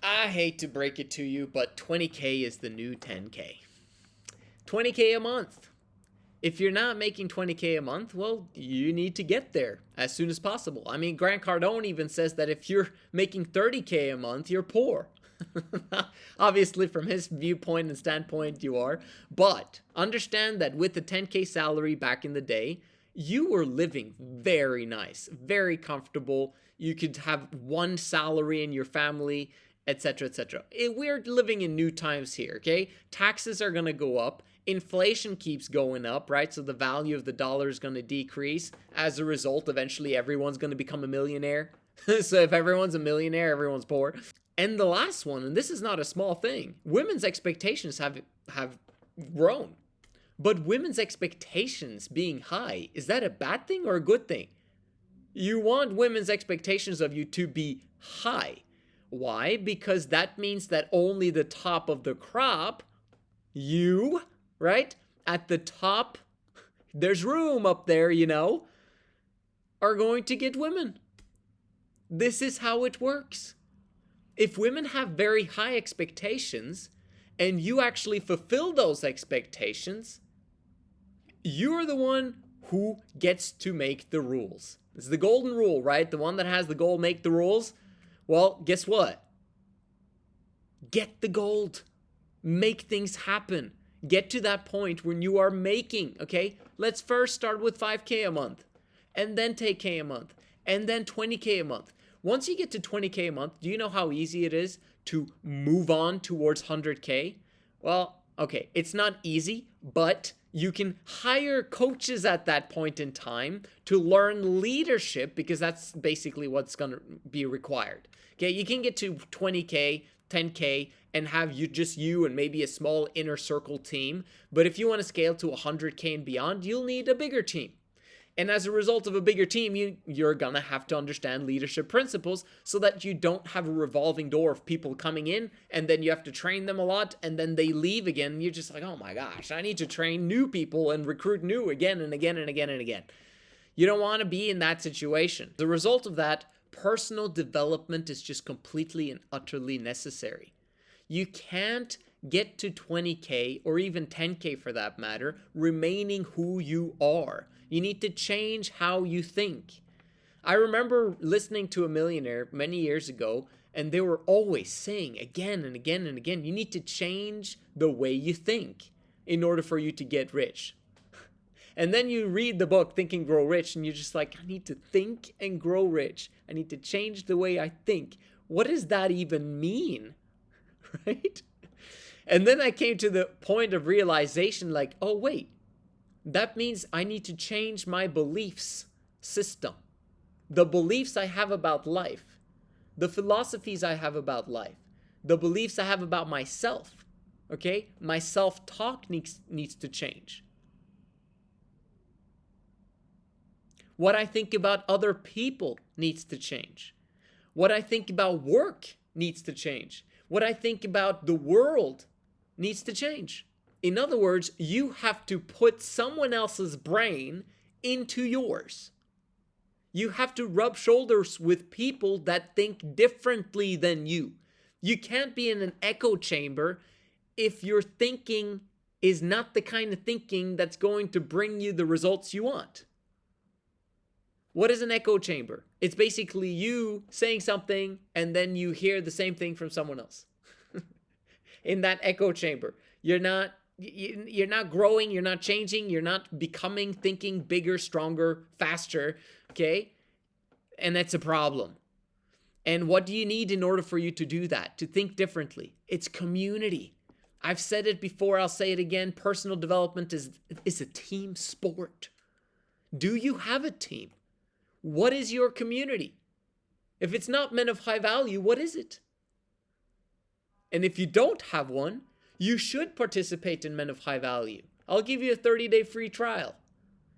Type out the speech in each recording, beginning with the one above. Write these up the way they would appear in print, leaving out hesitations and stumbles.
I hate to break it to you, but 20K is the new 10K. 20K a month. If you're not making 20K a month, well, you need to get there as soon as possible. I mean, Grant Cardone even says that if you're making 30K a month, you're poor. Obviously, from his viewpoint and standpoint, you are. But understand that with the 10K salary back in the day, you were living very nice, very comfortable. You could have one salary in your family, etc., etc. We're living in new times here, okay? Taxes are going to go up. Inflation keeps going up, right? So the value of the dollar is going to decrease. As a result, eventually everyone's going to become a millionaire. So if everyone's a millionaire, everyone's poor. And the last one, and this is not a small thing, women's expectations have grown. But women's expectations being high, is that a bad thing or a good thing? You want women's expectations of you to be high. Why? Because that means that only the top of the crop, you, right? At the top, there's room up there, are going to get women. This is how it works. If women have very high expectations and you actually fulfill those expectations, you're the one who gets to make the rules. It's the golden rule, right? The one that has the gold make the rules. Well, guess what? Get the gold. Make things happen. Get to that point when you are making, okay? Let's first start with 5K a month, and then 10K a month, and then 20K a month. Once you get to 20K a month, do you know how easy it is to move on towards 100K? Well, okay, it's not easy, but you can hire coaches at that point in time to learn leadership, because that's basically what's going to be required. Okay, you can get to 20K, 10K, and have you and maybe a small inner circle team. But if you want to scale to 100K and beyond, you'll need a bigger team. And as a result of a bigger team, you're going to have to understand leadership principles so that you don't have a revolving door of people coming in and then you have to train them a lot and then they leave again. And you're just like, oh my gosh, I need to train new people and recruit new again and again and again and again. You don't want to be in that situation. The result of that, personal development is just completely and utterly necessary. You can't get to 20K or even 10K for that matter, remaining who you are. You need to change how you think. I remember listening to a millionaire many years ago, and they were always saying again and again and again, you need to change the way you think in order for you to get rich. And then you read the book, Think and Grow Rich, and you're just like, I need to think and grow rich. I need to change the way I think. What does that even mean? Right? And then I came to the point of realization like, oh, wait. That means I need to change my beliefs system. The beliefs I have about life. The philosophies I have about life. The beliefs I have about myself. Okay? My self-talk needs to change. What I think about other people needs to change. What I think about work needs to change. What I think about the world needs to change. In other words, you have to put someone else's brain into yours. You have to rub shoulders with people that think differently than you. You can't be in an echo chamber if your thinking is not the kind of thinking that's going to bring you the results you want. What is an echo chamber? It's basically you saying something and then you hear the same thing from someone else. In that echo chamber, you're not growing, you're not changing, you're not becoming, thinking bigger, stronger, faster, okay? And that's a problem. And what do you need in order for you to do that, to think differently? It's community. I've said it before, I'll say it again, personal development is a team sport. Do you have a team? What is your community? If it's not men of high value, what is it? And if you don't have one, you should participate in Men of High Value. I'll give you a 30-day free trial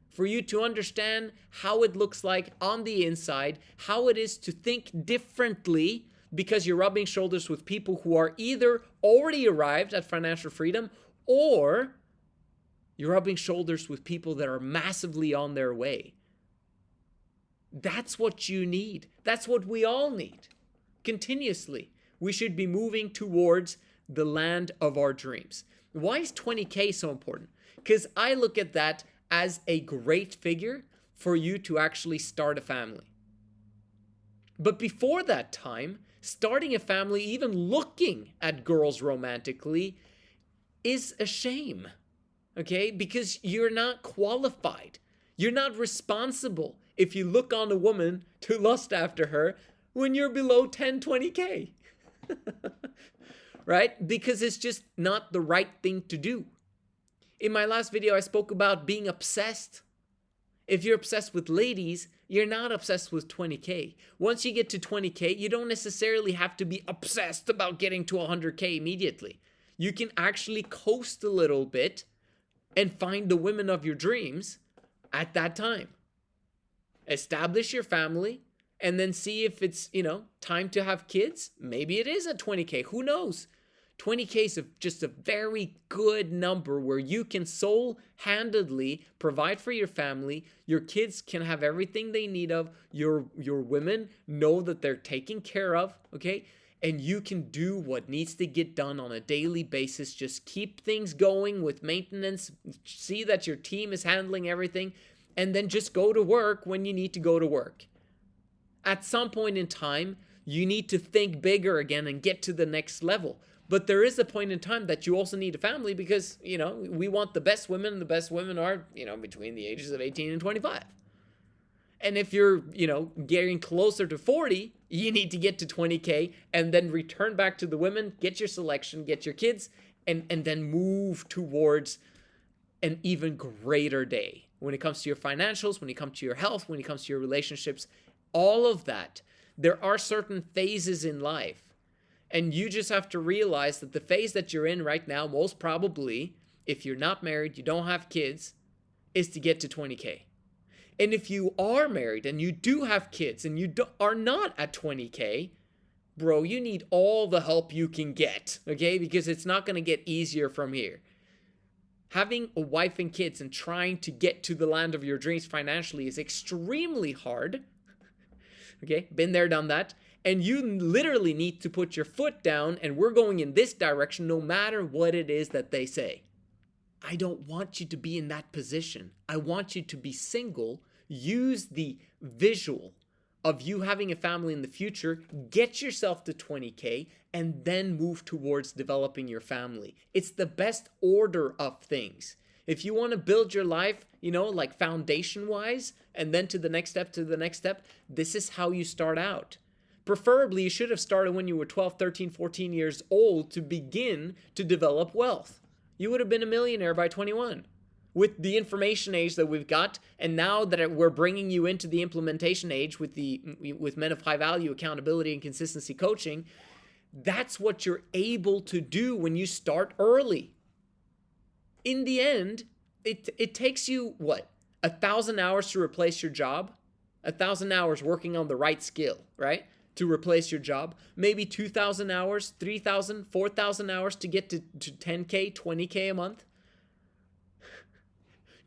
for you to understand how it looks like on the inside, how it is to think differently because you're rubbing shoulders with people who are either already arrived at financial freedom or you're rubbing shoulders with people that are massively on their way. That's what you need. That's what we all need continuously. we should be moving towards the land of our dreams. Why is 20K so important? Because I look at that as a great figure for you to actually start a family. But before that time, starting a family, even looking at girls romantically, is a shame. Okay? Because you're not qualified. You're not responsible if you look on a woman to lust after her when you're below 10, 20K. Right? Because it's just not the right thing to do. In my last video, I spoke about being obsessed. If you're obsessed with ladies, you're not obsessed with 20K. Once you get to 20K, you don't necessarily have to be obsessed about getting to 100K immediately. You can actually coast a little bit and find the women of your dreams at that time. Establish your family and then see if it's, time to have kids. Maybe it is at 20K. Who knows? 20K is just a very good number where you can sole-handedly provide for your family. Your kids can have everything they need of. Your women know that they're taken care of, okay? And you can do what needs to get done on a daily basis. Just keep things going with maintenance. See that your team is handling everything. And then just go to work when you need to go to work. At some point in time, you need to think bigger again and get to the next level. But there is a point in time that you also need a family because, we want the best women, and the best women are, between the ages of 18 and 25. And if you're, getting closer to 40, you need to get to 20K and then return back to the women, get your selection, get your kids, and then move towards an even greater day. When it comes to your financials, when it comes to your health, when it comes to your relationships, all of that, there are certain phases in life. And you just have to realize that the phase that you're in right now, most probably, if you're not married, you don't have kids, is to get to 20K. And if you are married and you do have kids and you are not at 20K, bro, you need all the help you can get, okay? Because it's not going to get easier from here. Having a wife and kids and trying to get to the land of your dreams financially is extremely hard. Okay, been there, done that. And you literally need to put your foot down and we're going in this direction no matter what it is that they say. I don't want you to be in that position. I want you to be single. Use the visual of you having a family in the future. Get yourself to 20K and then move towards developing your family. It's the best order of things. If you want to build your life, like foundation-wise, and then to the next step, this is how you start out. Preferably, you should have started when you were 12, 13, 14 years old to begin to develop wealth. You would have been a millionaire by 21. With the information age that we've got, and now that we're bringing you into the implementation age with Men of High Value, accountability, and consistency coaching, that's what you're able to do when you start early. In the end, it takes you, 1,000 hours to replace your job? 1,000 hours working on the right skill, right? To replace your job. Maybe 2,000 hours, 3,000, 4,000 hours to get to 10K, 20K a month.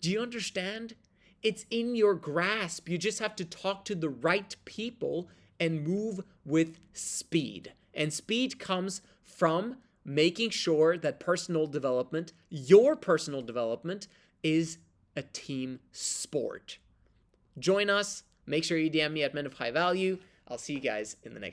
Do you understand? It's in your grasp. You just have to talk to the right people and move with speed. And speed comes from making sure that your personal development, is a team sport. Join us. Make sure you DM me at Men of High Value. I'll see you guys in the next